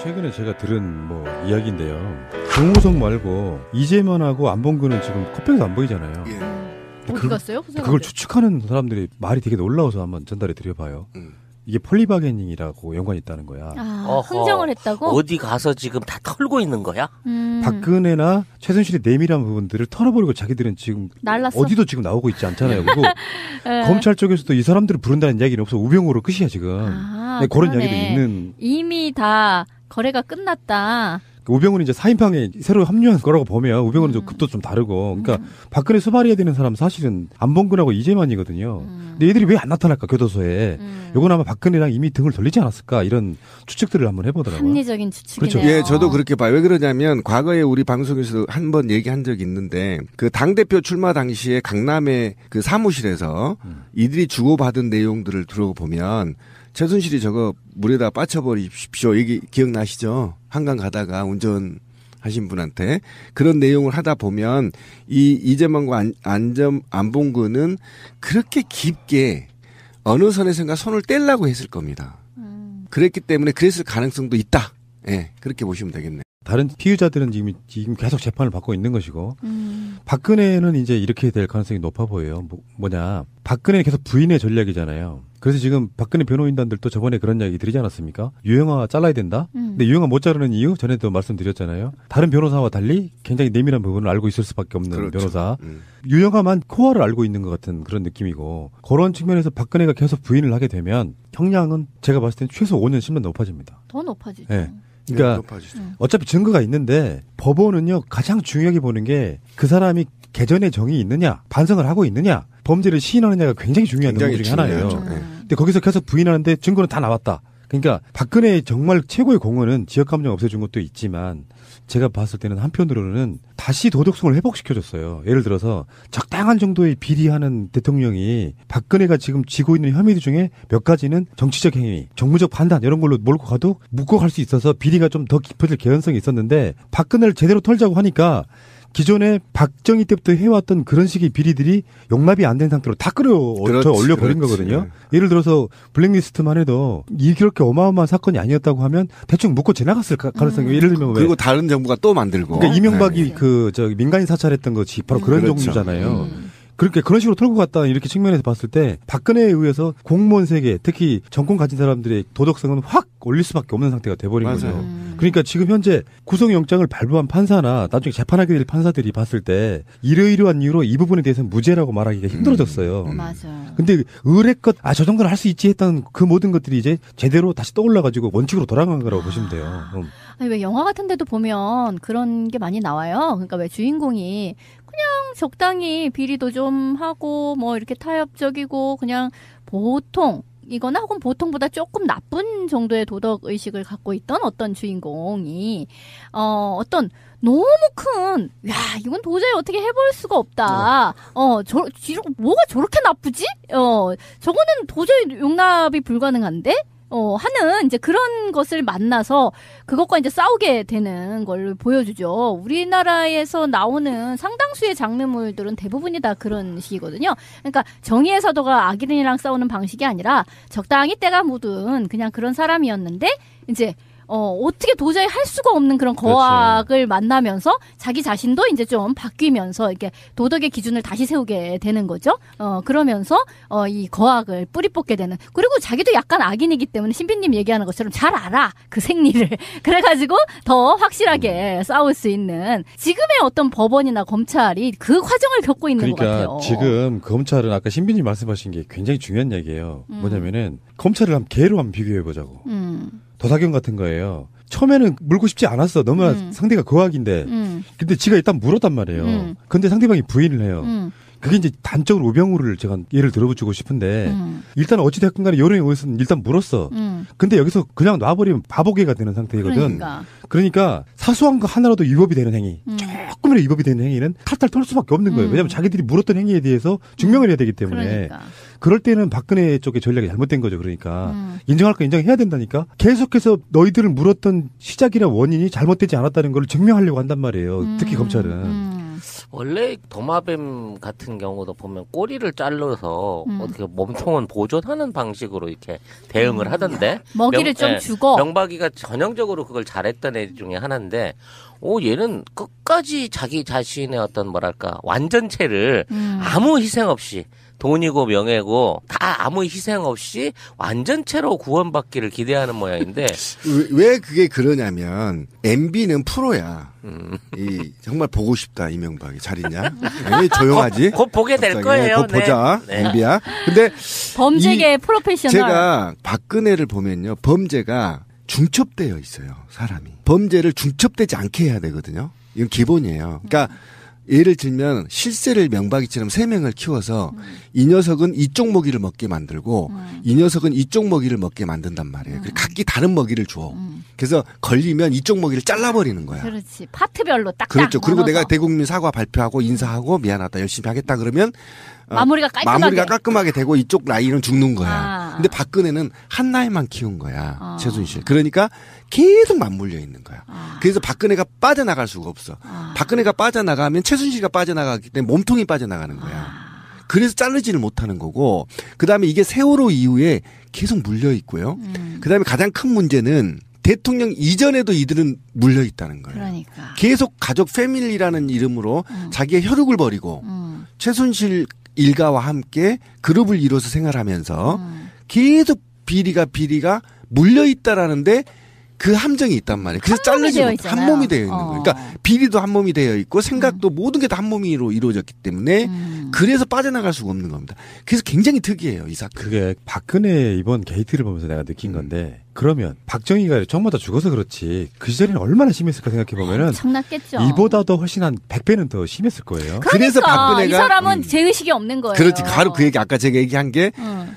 최근에 제가 들은 이야기인데요. 정우성 말고 이재만하고 안봉근은 지금 컷백에서 안 보이잖아요. 예. 어디 갔어요? 그걸 추측하는 사람들이 말이 되게 놀라워서 한번 전달해 드려봐요. 이게 폴리바게닝이라고 연관이 있다는 거야. 흥정을 했다고? 어디 가서 지금 다 털고 있는 거야? 박근혜나 최순실의 내밀한 부분들을 털어버리고 자기들은 지금 날랐어? 어디도 지금 나오고 있지 않잖아요. 그리고 검찰 쪽에서도 이 사람들을 부른다는 이야기는 없어. 우병우로 끝이야 지금. 그런 이야기도 있는. 이미 다 거래가 끝났다. 우병우는 이제 사인방에 새로 합류한 거라고 보면 우병우는 좀 급도 좀 다르고. 그러니까 박근혜 수발해야 되는 사람 사실은 안봉근하고 이재만이거든요. 근데 얘들이 왜 안 나타날까 교도소에. 요건 아마 박근혜랑 이미 등을 돌리지 않았을까 이런 추측들을 한번 해보더라고요. 합리적인 추측이네요. 그렇죠. 예, 저도 그렇게 봐요. 왜 그러냐면 과거에 우리 방송에서 한 번 얘기한 적이 있는데 그 당대표 출마 당시에 강남의 그 사무실에서 이들이 주고받은 내용들을 들어보면 최순실이 저거 물에다 빠쳐버리십시오. 얘기 기억나시죠? 한강 가다가 운전하신 분한테 그런 내용을 하다 보면 이 이재만과 안봉근은 그렇게 깊게 어느 선에선가 손을 떼려고 했을 겁니다. 그랬기 때문에 그랬을 가능성도 있다. 예, 그렇게 보시면 되겠네요. 다른 피의자들은 지금 계속 재판을 받고 있는 것이고 박근혜는 이제 이렇게 될 가능성이 높아 보여요. 박근혜는 계속 부인의 전략이잖아요. 그래서 지금 박근혜 변호인단들도 저번에 그런 이야기 드리지 않았습니까? 유영아 잘라야 된다? 근데 유영아 못 자르는 이유 전에도 말씀드렸잖아요. 다른 변호사와 달리 굉장히 내밀한 부분을 알고 있을 수밖에 없는 그렇죠. 변호사. 유영아만 코어를 알고 있는 것 같은 그런 느낌이고 그런 측면에서 박근혜가 계속 부인을 하게 되면 형량은 제가 봤을 때는 최소 5년 10년 높아집니다. 더 높아지죠. 네. 그러니까 어차피 증거가 있는데 법원은요 가장 중요하게 보는 게 그 사람이 개전의 정이 있느냐 반성을 하고 있느냐 범죄를 시인하느냐가 굉장히 중요한 내용 중에 하나예요. 근데 거기서 계속 부인하는데 증거는 다 나왔다. 그러니까 박근혜의 정말 최고의 공헌은 지역감정 없애준 것도 있지만 제가 봤을 때는 한편으로는 다시 도덕성을 회복시켜줬어요. 예를 들어서 적당한 정도의 비리하는 대통령이 박근혜가 지금 지고 있는 혐의들 중에 몇 가지는 정치적 행위, 정무적 판단 이런 걸로 몰고 가도 묻고 갈 수 있어서 비리가 좀 더 깊어질 개연성이 있었는데 박근혜를 제대로 털자고 하니까 기존에 박정희 때부터 해왔던 그런 식의 비리들이 용납이 안 된 상태로 다 올려버린 거거든요. 예를 들어서 블랙리스트만 해도 이렇게 어마어마한 사건이 아니었다고 하면 대충 묻고 지나갔을 가능성이 예를 들면 그리고 다른 정부가 또 만들고. 그러니까 이명박이 민간인 사찰했던 것이 바로 그런 종류잖아요. 그렇게 그런 식으로 털고 갔다 이렇게 측면에서 봤을 때 박근혜에 의해서 공무원 세계 특히 정권 가진 사람들의 도덕성은 확 올릴 수밖에 없는 상태가 돼버린 거죠. 그러니까 지금 현재 구속영장을 발부한 판사나 나중에 재판하게 될 판사들이 봤을 때 이러이러한 이유로 이 부분에 대해서는 무죄라고 말하기가 힘들어졌어요. 맞아요. 근데 의뢰껏 저 정도는 할 수 있지 했던 그 모든 것들이 이제 제대로 다시 떠올라가지고 원칙으로 돌아간 거라고 보시면 돼요. 아니, 왜 영화 같은 데도 보면 그런 게 많이 나와요. 그러니까 왜 주인공이 그냥 적당히 비리도 좀 하고 이렇게 타협적이고 그냥 보통 이거나 혹은 보통보다 조금 나쁜 정도의 도덕의식을 갖고 있던 어떤 주인공이 어떤 너무 큰, 이건 도저히 어떻게 해볼 수가 없다. 뭐가 저렇게 나쁘지? 저거는 도저히 용납이 불가능한데? 하는 이제 그런 것을 만나서 그것과 이제 싸우게 되는 걸 보여주죠. 우리나라에서 나오는 상당수의 장르물들은 대부분이 다 그런 식이거든요. 그러니까 정의의 사도가 악인이랑 싸우는 방식이 아니라 적당히 때가 묻은 그냥 그런 사람이었는데 이제 어떻게 도저히 할 수가 없는 그런 거악을 그렇죠. 만나면서 자기 자신도 이제 좀 바뀌면서 이렇게 도덕의 기준을 다시 세우게 되는 거죠. 그러면서 이 거악을 뿌리 뽑게 되는. 그리고 자기도 약간 악인이기 때문에 신비님 얘기하는 것처럼 잘 알아. 그 생리를. 그래가지고 더 확실하게 싸울 수 있는 지금의 어떤 법원이나 검찰이 그 과정을 겪고 있는 것 같아요. 지금 검찰은 아까 신비님 말씀하신 게 굉장히 중요한 얘기예요. 뭐냐면은 검찰을 개로 한번 비교해보자고. 도사경 같은 거예요. 처음에는 물고 싶지 않았어. 너무나 상대가 거악인데. 근데 지가 일단 물었단 말이에요. 근데 상대방이 부인을 해요. 그게 이제 단적으로 우병우를 제가 예를 들어주고 싶은데 일단 어찌됐건 간에 여론에 의해서 일단 물었어. 근데 여기서 그냥 놔버리면 바보개가 되는 상태거든. 그러니까 사소한 거 하나라도 위법이 되는 행위, 조금이라도 위법이 되는 행위는 탈탈 털 수밖에 없는 거예요. 왜냐하면 자기들이 물었던 행위에 대해서 증명을 해야 되기 때문에. 그럴 때는 박근혜 쪽의 전략이 잘못된 거죠. 그러니까 인정할 거 인정해야 된다니까. 계속해서 너희들을 물었던 시작이나 원인이 잘못되지 않았다는 걸 증명하려고 한단 말이에요. 특히 검찰은. 원래 도마뱀 같은 경우도 보면 꼬리를 잘라서 어떻게 몸통은 보존하는 방식으로 이렇게 대응을 하던데 먹이를 좀 주고 명박이가 전형적으로 그걸 잘했던 애 중에 하나인데 얘는 끝까지 자기 자신의 어떤 뭐랄까 완전체를 아무 희생 없이 돈이고 명예고 다 아무 희생 없이 완전체로 구원받기를 기대하는 모양인데 왜 그게 그러냐면 MB는 프로야. 정말 보고 싶다 이명박이 잘 있냐? 왜 조용하지? 곧 보게 될 거예요. 곧 보자 네. MB야. 근데 범죄계 프로페셔널. 제가 박근혜를 보면요 범죄가 중첩되어 있어요 사람이. 범죄를 중첩되지 않게 해야 되거든요. 이건 기본이에요. 그러니까 예를 들면 실세를 명박이처럼 3명을 키워서 이 녀석은 이쪽 먹이를 먹게 만들고 이 녀석은 이쪽 먹이를 먹게 만든단 말이에요. 그리고 각기 다른 먹이를 줘. 그래서 걸리면 이쪽 먹이를 잘라버리는 거야. 그렇지. 파트별로 딱. 그렇죠. 그리고 나눠서. 내가 대국민 사과 발표하고 인사하고 미안하다 열심히 하겠다 그러면 마무리가 깔끔하게 되고 이쪽 라인은 죽는 거야. 근데 박근혜는 한 라인만 키운 거야. 최순실. 그러니까 계속 맞물려 있는 거야. 그래서 박근혜가 빠져나갈 수가 없어. 박근혜가 빠져나가면 최순실이가 빠져나가기 때문에 몸통이 빠져나가는 거야. 그래서 자르지를 못하는 거고 그다음에 이게 세월호 이후에 계속 물려 있고요. 그다음에 가장 큰 문제는 대통령 이전에도 이들은 물려 있다는 거예요. 그러니까. 계속 가족 패밀리라는 이름으로 자기의 혈육을 버리고 최순실 일가와 함께 그룹을 이뤄서 생활하면서 계속 비리가 물려 있다라는데 그 함정이 있단 말이에요. 그래서 잘르지 못. 한 몸이 되어 있는 거예요. 그러니까 비리도 한 몸이 되어 있고 생각도 모든 게 다 한 몸으로 이루어졌기 때문에 그래서 빠져나갈 수가 없는 겁니다. 그래서 굉장히 특이해요, 이 사건. 그게 박근혜 이번 게이트를 보면서 내가 느낀 건데 그러면 박정희가 정말 다 죽어서 그렇지 그 시절에는 얼마나 심했을까 생각해보면은 엄청났겠죠. 이보다도 훨씬 한 100배는 더 심했을 거예요. 그래서 박근혜가 이 사람은 죄의식이 없는 거예요. 그렇지. 바로 그 얘기 아까 제가 얘기한 게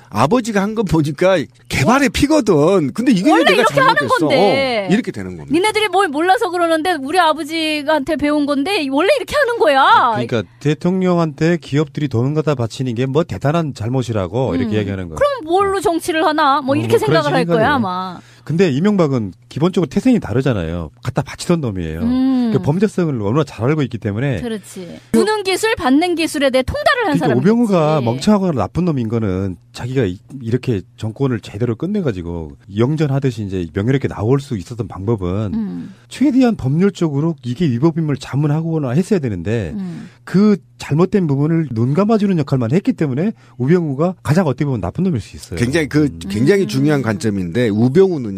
아버지가 한 거 보니까 개발의 피거든. 근데 이게 원래 내가 이렇게 하는 잘못했어. 건데. 이렇게 되는 겁니다. 니네들이 뭘 몰라서 그러는데 우리 아버지한테 배운 건데 원래 이렇게 하는 거야. 그러니까 대통령한테 기업들이 돈을 갖다 바치는 게 뭐 대단한 잘못이라고 이렇게 얘기하는 거예요. 그럼 뭘로 정치를 하나? 뭐 이렇게 그런 생각을 할 거야 생각이에요. 아마. 근데 이명박은 기본적으로 태생이 다르잖아요. 갖다 바치던 놈이에요. 그 범죄성을 너무나 잘 알고 있기 때문에. 그렇지. 주는 기술, 받는 기술에 대해 통달을 한 그러니까 사람. 오병우가 멍청하거나 나쁜 놈인 거는 자기가 이렇게 정권을 제대로 끝내가지고 영전하듯이 이제 명예롭게 나올 수 있었던 방법은 최대한 법률적으로 이게 위법임을 자문하거나 했어야 되는데 그 잘못된 부분을 눈 감아주는 역할만 했기 때문에 우병우가 가장 어떻게 보면 나쁜 놈일 수 있어요. 굉장히 중요한 관점인데 우병우는요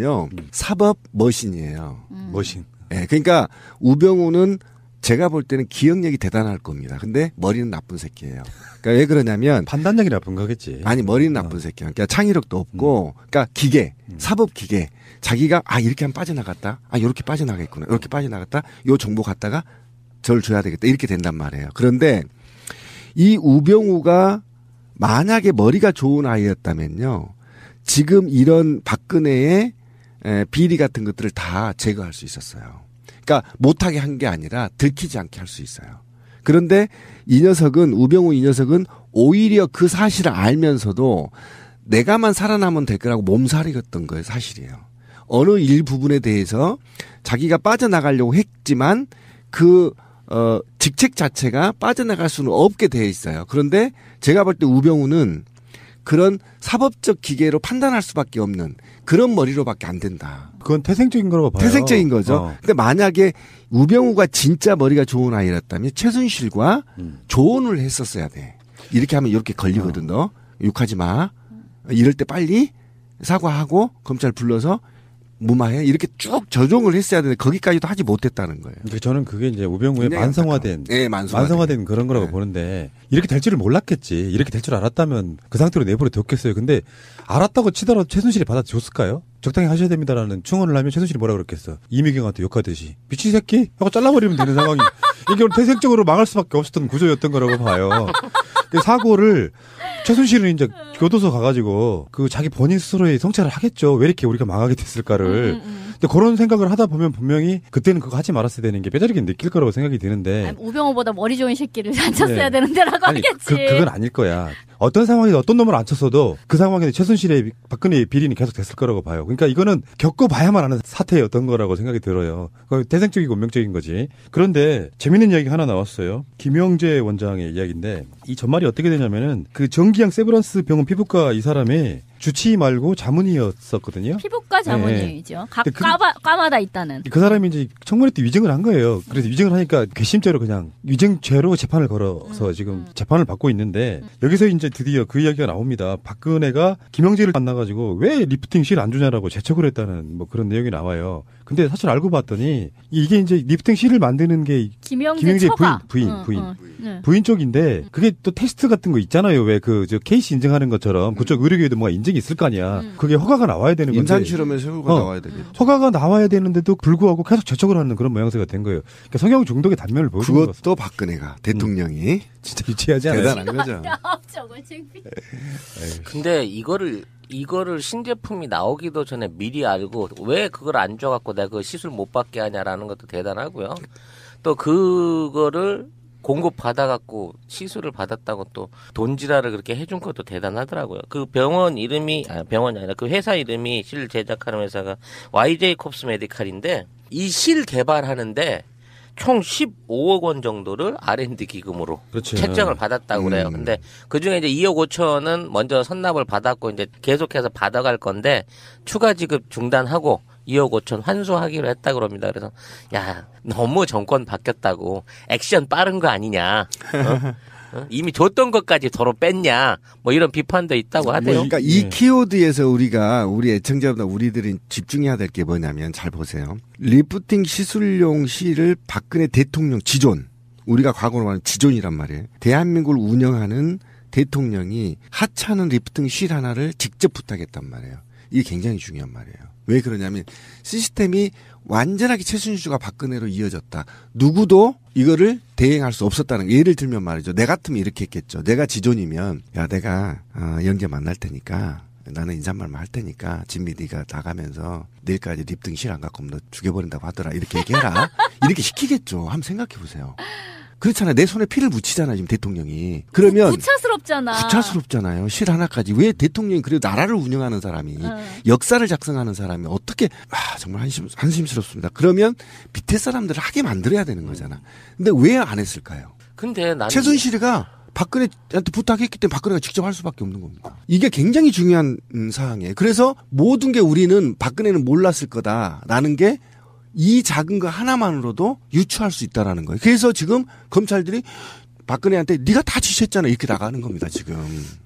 사법 머신이에요. 머신. 네, 그러니까 우병우는 제가 볼 때는 기억력이 대단할 겁니다. 근데 머리는 나쁜 새끼예요. 그러니까 왜 그러냐면 판단력이 나쁜 거겠지. 아니 머리는 나쁜 새끼야. 그러니까 창의력도 없고, 그러니까 기계, 사법 기계. 자기가 이렇게 하면 빠져나갔다. 이렇게 빠져나가겠구나. 이렇게 빠져나갔다. 요 정보 갖다가 저를 줘야 되겠다. 이렇게 된단 말이에요. 그런데 이 우병우가 만약에 머리가 좋은 아이였다면요, 지금 이런 박근혜의 비리 같은 것들을 다 제거할 수 있었어요. 그러니까 못하게 한 게 아니라 들키지 않게 할 수 있어요. 그런데 우병우 이 녀석은 오히려 그 사실을 알면서도 내가만 살아남으면 될 거라고 몸살이었던 거예요. 사실이에요. 어느 일부분에 대해서 자기가 빠져나가려고 했지만 직책 자체가 빠져나갈 수는 없게 되어 있어요. 그런데 제가 볼 때 우병우는 그런 사법적 기계로 판단할 수밖에 없는 그런 머리로밖에 안 된다. 그건 태생적인 거라고 봐요. 태생적인 거죠. 근데 만약에 우병우가 진짜 머리가 좋은 아이였다면 최순실과 조언을 했었어야 돼. 이렇게 하면 이렇게 걸리거든. 너 욕하지 마. 이럴 때 빨리 사과하고 검찰 불러서 무마해. 이렇게 쭉 조정을 했어야 되는데 거기까지도 하지 못했다는 거예요. 저는 그게 이제 우병우의 만성화된 그런 거라고 보는데 이렇게 될 줄을 몰랐겠지. 이렇게 될 줄 알았다면 그 상태로 내버려 뒀겠어요. 근데 알았다고 치더라도 최순실이 받아줬을까요? 적당히 하셔야 됩니다라는 충언을 하면 최순실이 뭐라 그랬겠어. 이미경한테 욕하듯이 미친 새끼 하고 잘라버리면 되는 상황이 이게 태생적으로 망할 수밖에 없었던 구조였던 거라고 봐요. 그 사고를 최순실은 이제 교도소 가가지고 그 자기 본인 스스로의 성찰을 하겠죠. 왜 이렇게 우리가 망하게 됐을까를. 근데 그런 생각을 하다 보면 분명히 그때는 그거 하지 말았어야 되는 게 뼈저리게 느낄 거라고 생각이 드는데. 우병우보다 머리 좋은 새끼를 안 쳤어야 되는데라고 하겠지. 그건 아닐 거야. 어떤 상황에서 어떤 놈을 안 쳤어도 그 상황에서 최순실의 박근혜의 비리는 계속 됐을 거라고 봐요. 그러니까 이거는 겪어봐야만 하는 사태였던 거라고 생각이 들어요. 태생적이고 운명적인 거지. 그런데 재밌는 이야기 하나 나왔어요. 김영재 원장의 이야기인데 이 전말이 어떻게 되냐면은 그 정기양 세브란스 병원 피부과 이 사람이 주치의 말고 자문의였었거든요. 피부과 자문의이죠. 네. 각 과마다 있다는. 그 사람이 이제 청문회 때 위증을 한 거예요. 그래서 위증을 하니까 괘씸죄로 그냥 위증죄로 재판을 걸어서 지금 재판을 받고 있는데 여기서 이제 드디어 그 이야기가 나옵니다. 박근혜가 김영재를 만나가지고 왜 리프팅 실 안 주냐라고 재촉을 했다는 뭐 그런 내용이 나와요. 근데 사실 알고 봤더니 이게 이제 리프팅 실을 만드는 게 김영재 부인 쪽인데 그게 또 테스트 같은 거 있잖아요. 왜 그 저 케이스 인증하는 것처럼 그쪽 의료계에도 뭐가 인증이 있을 거 아니야. 그게 허가가 나와야 되는 건데. 임산실험에 효과가 나와야 되겠죠. 허가가 나와야 되는데도 불구하고 계속 재촉을 하는 그런 모양새가 된 거예요. 그러니까 성형 중독의 단면을 보여준 거죠. 그것도 박근혜가 대통령이 진짜 유치하지 않아요? 대단한 거죠. 근데 이거를 신제품이 나오기도 전에 미리 알고 왜 그걸 안 줘갖고 내가 그 시술 못 받게 하냐라는 것도 대단하고요. 또 그거를 공급 받아갖고 시술을 받았다고 또 돈지랄을 그렇게 해준 것도 대단하더라고요. 그 병원이 아니라 그 회사 이름이 실 제작하는 회사가 YJ 콥스 메디칼인데 이 실 개발하는데 총 15억 원 정도를 R&D 기금으로 그렇죠. 책정을 받았다고 그래요. 근데 그 중에 이제 2억 5천은 먼저 선납을 받았고 이제 계속해서 받아갈 건데 추가 지급 중단하고 2억 5천 환수하기로 했다 그럽니다. 그래서 야 너무 정권 바뀌었다고 액션 빠른 거 아니냐. 이미 줬던 것까지 도로 뺐냐. 뭐 이런 비판도 있다고 하대요. 그러니까 이 키워드에서 우리 애청자보다 우리들이 집중해야 될 게 뭐냐면 잘 보세요. 리프팅 시술용 실을 박근혜 대통령 지존. 우리가 과거로 말하는 지존이란 말이에요. 대한민국을 운영하는 대통령이 하찮은 리프팅 실 하나를 직접 부탁했단 말이에요. 이게 굉장히 중요한 말이에요. 왜 그러냐면 시스템이 완전하게 최순실과 박근혜로 이어졌다. 누구도 이거를 대행할 수 없었다는 거. 예를 들면 말이죠. 내 같으면 이렇게 했겠죠. 내가 지존이면 야 내가 영재 만날 테니까 나는 인사말만 할 테니까 진미 네가 나가면서 내일까지 립등 실 안 갖고 오면 너 죽여버린다고 하더라. 이렇게 얘기해라. 이렇게 시키겠죠. 한번 생각해 보세요. 그렇잖아요. 내 손에 피를 묻히잖아요. 지금 대통령이. 그러면 구차스럽잖아요. 실 하나까지. 왜 대통령이 그래도 나라를 운영하는 사람이 역사를 작성하는 사람이 어떻게 정말 한심스럽습니다. 그러면 밑에 사람들을 하게 만들어야 되는 거잖아. 근데 왜 안 했을까요? 근데 나는 최순실이가 박근혜한테 부탁했기 때문에 박근혜가 직접 할 수밖에 없는 겁니다. 이게 굉장히 중요한 사항이에요. 그래서 모든 게 우리는 박근혜는 몰랐을 거다라는 게 이 작은 거 하나만으로도 유추할 수 있다라는 거예요. 그래서 지금 검찰들이 박근혜한테 네가 다 지시했잖아 이렇게 나가는 겁니다. 지금.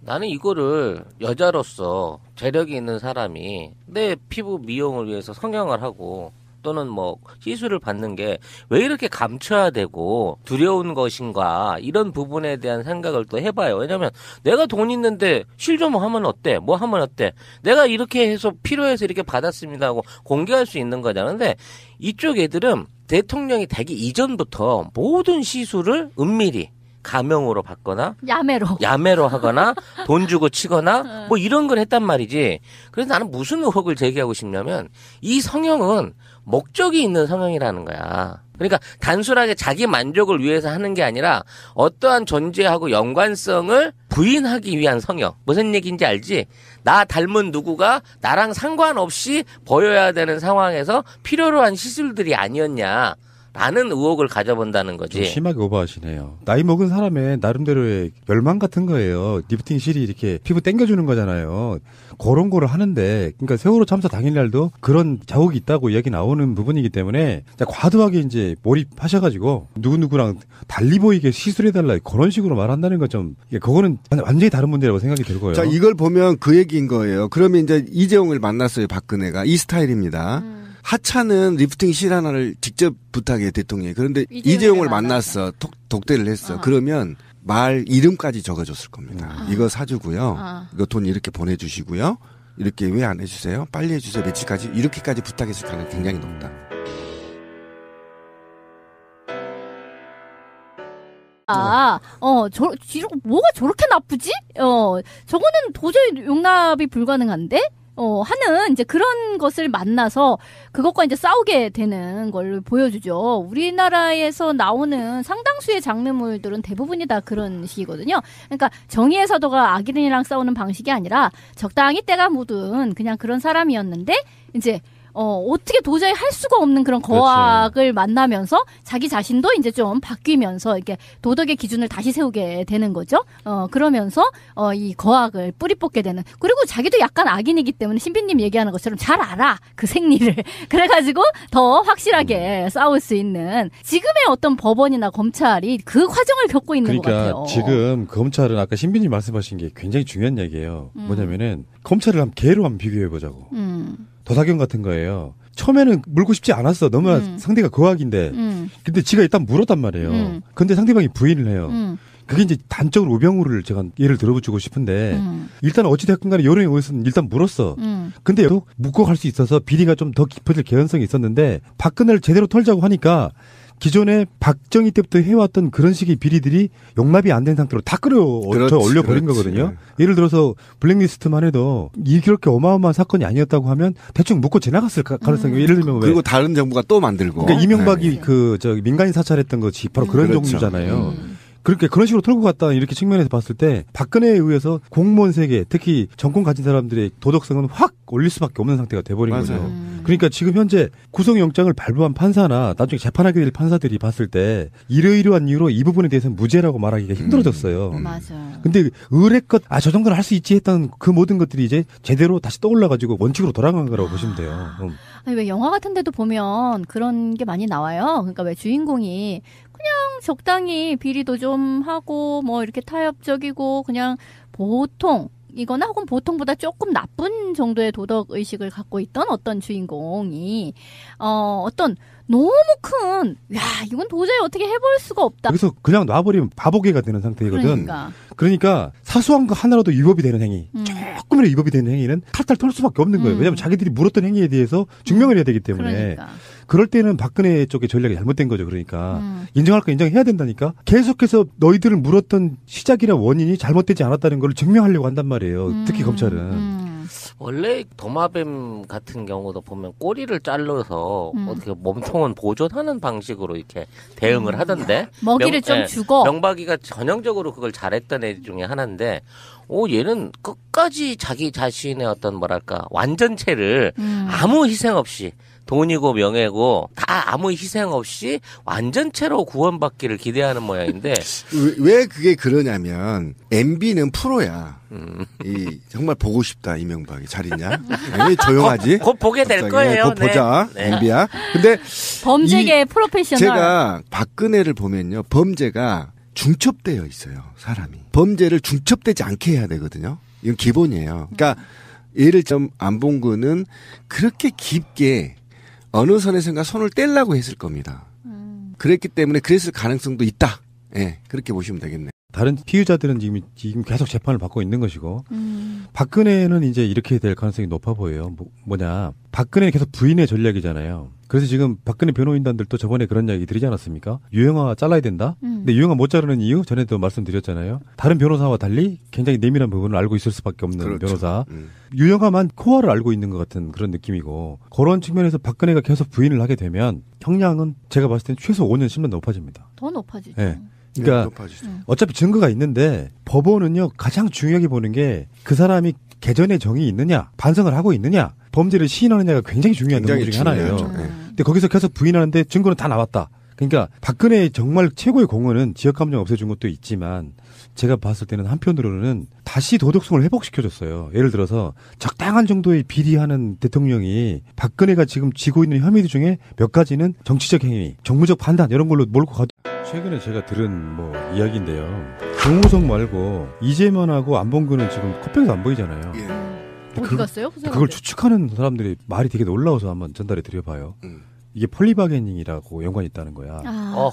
나는 이거를 여자로서 재력이 있는 사람이 내 피부 미용을 위해서 성형을 하고 또는 뭐 시술을 받는 게 왜 이렇게 감춰야 되고 두려운 것인가 이런 부분에 대한 생각을 또 해봐요. 왜냐하면 내가 돈 있는데 실 좀 하면 어때? 뭐 하면 어때? 내가 이렇게 해서 필요해서 이렇게 받았습니다 하고 공개할 수 있는 거잖아. 근데 이쪽 애들은 대통령이 되기 이전부터 모든 시술을 은밀히 가명으로 받거나 야매로 하거나 돈 주고 치거나 뭐 이런 걸 했단 말이지. 그래서 나는 무슨 의혹을 제기하고 싶냐면 이 성형은 목적이 있는 성형이라는 거야. 그러니까 단순하게 자기 만족을 위해서 하는 게 아니라 어떠한 존재하고 연관성을 부인하기 위한 성형. 무슨 얘기인지 알지? 나 닮은 누구가 나랑 상관없이 보여야 되는 상황에서 필요로 한 시술들이 아니었냐. 라는 의혹을 가져본다는 거지. 좀 심하게 오버하시네요. 나이 먹은 사람의 나름대로의 열망 같은 거예요. 리프팅 실이 이렇게 피부 땡겨주는 거잖아요. 그런 거를 하는데, 그러니까 세월호 참사 당일날도 그런 자국이 있다고 이야기 나오는 부분이기 때문에 과도하게 이제 몰입하셔가지고 누구누구랑 달리 보이게 시술해달라 그런 식으로 말한다는 건 좀 그거는 완전히 다른 문제라고 생각이 들고요. 자, 이걸 보면 그 얘기인 거예요. 그러면 이제 이재용을 만났어요. 박근혜가. 이 스타일입니다. 하찮은 리프팅 실 하나를 직접 부탁해 대통령이. 그런데 이재용을 만났어. 독대를 했어. 그러면 말 이름까지 적어줬을 겁니다. 이거 사주고요. 이거 돈 이렇게 보내주시고요. 이렇게 왜 안 해주세요? 빨리 해주세요. 며칠까지. 이렇게까지 부탁했을 가능성이 굉장히 높다. 뭐가 저렇게 나쁘지? 저거는 도저히 용납이 불가능한데? 하는 이제 그런 것을 만나서 그것과 이제 싸우게 되는 걸 보여주죠. 우리나라에서 나오는 상당수의 장르물들은 대부분이 다 그런 식이거든요. 그러니까 정의의 사도가 악인이랑 싸우는 방식이 아니라 적당히 때가 묻은 그냥 그런 사람이었는데 이제 어떻게 도저히 할 수가 없는 그런 거악을 그렇죠. 만나면서 자기 자신도 이제 좀 바뀌면서 이렇게 도덕의 기준을 다시 세우게 되는 거죠. 그러면서 이 거악을 뿌리 뽑게 되는. 그리고 자기도 약간 악인이기 때문에 신비님 얘기하는 것처럼 잘 알아. 그 생리를. 그래가지고 더 확실하게 싸울 수 있는 지금의 어떤 법원이나 검찰이 그 과정을 겪고 있는 것 같아요. 지금 검찰은 아까 신비님 말씀하신 게 굉장히 중요한 얘기예요. 뭐냐면은 검찰을 개로 한번 비교해보자고. 도사경 같은 거예요. 처음에는 물고 싶지 않았어. 너무나 상대가 거악인데. 근데 지가 일단 물었단 말이에요. 근데 상대방이 부인을 해요. 그게 이제 단적으로 우병우를 제가 예를 들어주고 싶은데 일단 어찌됐건 간에 여론에 의해서는 일단 물었어. 근데 또 묻고 갈 수 있어서 비리가 좀 더 깊어질 개연성이 있었는데 박근혜를 제대로 털자고 하니까 기존에 박정희 때부터 해왔던 그런 식의 비리들이 용납이 안 된 상태로 다 올려버린 거거든요. 예를 들어서 블랙리스트만 해도 이렇게 어마어마한 사건이 아니었다고 하면 대충 묻고 지나갔을 가능성이 예를 들면 그리고 다른 정부가 또 만들고. 그러니까 이명박이 민간인 사찰했던 것이 바로 그런 종류잖아요. 그렇게 그런 식으로 털고 갔다 이렇게 측면에서 봤을 때 박근혜에 의해서 공무원 세계 특히 정권 가진 사람들의 도덕성은 확 올릴 수밖에 없는 상태가 돼버린 거죠. 그러니까 지금 현재 구속영장을 발부한 판사나 나중에 재판하게 될 판사들이 봤을 때 이러이러한 이유로 이 부분에 대해서는 무죄라고 말하기가 힘들어졌어요. 맞아요. 근데 의뢰껏 저 정도는 할 수 있지 했던 그 모든 것들이 이제 제대로 다시 떠올라가지고 원칙으로 돌아간 거라고 보시면 돼요. 아니, 왜 영화 같은 데도 보면 그런 게 많이 나와요. 그러니까 왜 주인공이 그냥 적당히 비리도 좀 하고 뭐 이렇게 타협적이고 그냥 보통이거나 혹은 보통보다 조금 나쁜 정도의 도덕 의식을 갖고 있던 어떤 주인공이 어떤 너무 큰, 야, 이건 도저히 어떻게 해볼 수가 없다. 그래서 그냥 놔버리면 바보개가 되는 상태거든. 그러니까 사소한 거 하나라도 위법이 되는 행위, 조금이라도 위법이 되는 행위는 탈탈 털 수밖에 없는 거예요. 왜냐하면 자기들이 물었던 행위에 대해서 증명을 해야 되기 때문에. 그럴 때는 박근혜 쪽의 전략이 잘못된 거죠. 그러니까 인정할 거 인정해야 된다니까. 계속해서 너희들을 물었던 시작이나 원인이 잘못되지 않았다는 걸 증명하려고 한단 말이에요. 특히 검찰은. 원래 도마뱀 같은 경우도 보면 꼬리를 잘라서 어떻게 몸통은 보존하는 방식으로 이렇게 대응을 하던데 먹이를 좀 주고 명박이가 전형적으로 그걸 잘했던 애 중에 하나인데 얘는 끝까지 자기 자신의 어떤 뭐랄까 완전체를 아무 희생 없이 돈이고 명예고 다 아무 희생 없이 완전체로 구원받기를 기대하는 모양인데 왜 그게 그러냐면 MB는 프로야. 정말 보고 싶다 이명박이 잘 있냐? 왜 조용하지? 곧 보게 될 거예요. 곧 보자. 네. MB야. 근데 범죄계 프로페셔널. 제가 박근혜를 보면요. 범죄가 중첩되어 있어요. 사람이. 범죄를 중첩되지 않게 해야 되거든요. 이건 기본이에요. 그러니까 예를 좀 안봉근은 그렇게 깊게 어느 선에선가 손을 떼려고 했을 겁니다. 그랬기 때문에 그랬을 가능성도 있다. 예, 그렇게 보시면 되겠네요. 다른 피의자들은 지금 계속 재판을 받고 있는 것이고 박근혜는 이제 이렇게 될 가능성이 높아 보여요. 뭐냐, 박근혜는 계속 부인의 전략이잖아요. 그래서 지금 박근혜 변호인단들도 저번에 그런 이야기 드리지 않았습니까? 유영아 잘라야 된다. 근데 유영아 못 자르는 이유 전에도 말씀드렸잖아요. 다른 변호사와 달리 굉장히 내밀한 부분을 알고 있을 수밖에 없는 그렇죠. 변호사. 유영아만 코어를 알고 있는 것 같은 그런 느낌이고, 그런 측면에서 박근혜가 계속 부인을 하게 되면 형량은 제가 봤을 때는 최소 5년 10년 높아집니다. 더 높아지죠. 네. 그러니까 어차피 증거가 있는데 법원은요 가장 중요하게 보는 게 그 사람이 개전의 정이 있느냐, 반성을 하고 있느냐, 범죄를 시인하느냐가 굉장히 중요한 논문 중에 하나예요. 근데 거기서 계속 부인하는데 증거는 다 나왔다. 그러니까 박근혜의 정말 최고의 공헌은 지역감정 없애준 것도 있지만 제가 봤을 때는 한편으로는 다시 도덕성을 회복시켜줬어요. 예를 들어서 적당한 정도의 비리하는 대통령이 박근혜가 지금 지고 있는 혐의들 중에 몇 가지는 정치적 행위, 정무적 판단 이런 걸로 몰고 가도. 최근에 제가 들은 이야기인데요. 정우성 말고 이재명하고 안봉근은 지금 컷백에서 안 보이잖아요. 어디 갔어요? 그걸 추측하는 사람들이 말이 되게 놀라워서 한번 전달해 드려봐요. 이게 폴리바게닝이라고 연관이 있다는 거야.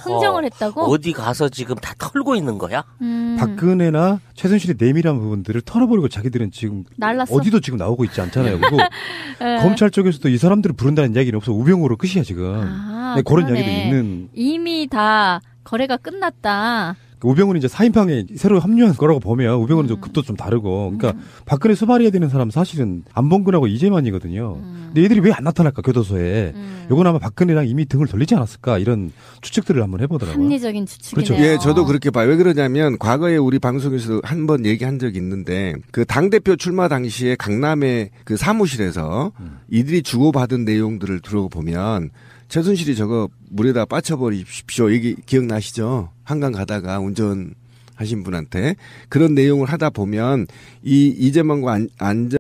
흥정을 했다고? 어디 가서 지금 다 털고 있는 거야? 박근혜나 최순실의 내밀한 부분들을 털어버리고 자기들은 지금 날랐어. 어디도 지금 나오고 있지 않잖아요. 그리고 검찰 쪽에서도 이 사람들을 부른다는 이야기는 없어. 우병우로 끝이야 지금. 그런 이야기도 있는. 이미 다 거래가 끝났다. 우병우는 이제 4인방에 새로 합류한 거라고 보면 우병우는 좀 급도 좀 다르고 그러니까 박근혜 수발해야 되는 사람 사실은 안봉근하고 이재만이거든요. 근데 얘들이 왜 안 나타날까 교도소에. 요건 아마 박근혜랑 이미 등을 돌리지 않았을까 이런 추측들을 한번 해보더라고요. 합리적인 추측이네요. 그렇죠. 예, 저도 그렇게 봐요. 왜 그러냐면 과거에 우리 방송에서 한 번 얘기한 적이 있는데 그 당대표 출마 당시에 강남의 그 사무실에서 이들이 주고받은 내용들을 들어보면 최순실이 저거 물에다 빠쳐버리십시오. 얘기 기억나시죠? 한강 가다가 운전하신 분한테 그런 내용을 하다 보면 이 이재명과 안전